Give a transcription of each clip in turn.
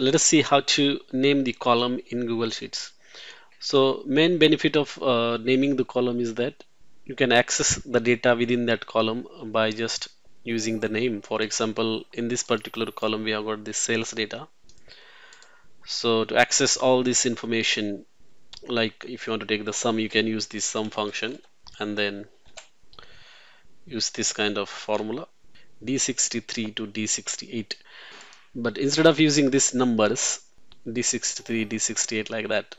let us see how to name the column in Google Sheets. So main benefit of naming the column is that you can access the data within that column by just using the name. For example, in this particular column we have got the sales data. So to access all this information, like if you want to take the sum, you can use this sum function and then use this kind of formula D63 to D68. But instead of using these numbers D63, D68 like that,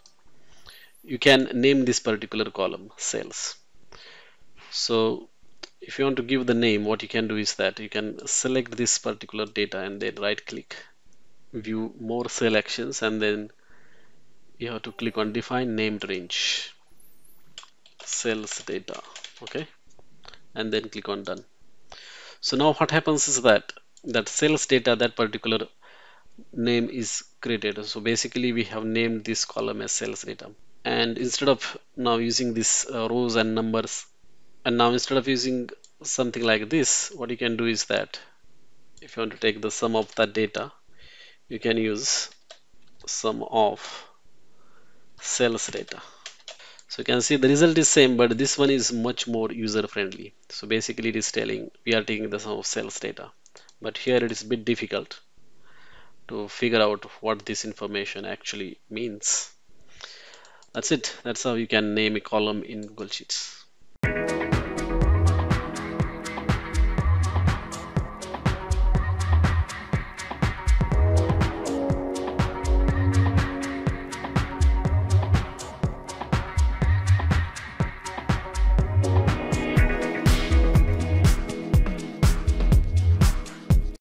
you can name this particular column sales. So if you want to give the name, what you can do is that you can select this particular data and then right click, view more selections, and then you have to click on define named range, sales data. Okay, and then click on done. So now what happens is that sales data, that particular name is created. So basically we have named this column as sales data. And instead of now using these rows and numbers, and now instead of using something like this, what you can do is that if you want to take the sum of that data, you can use sum of sales data. So you can see the result is same, but this one is much more user friendly. So basically it is telling we are taking the sum of sales data, but here it is a bit difficult to figure out what this information actually means. That's it. That's how you can name a column in Google Sheets.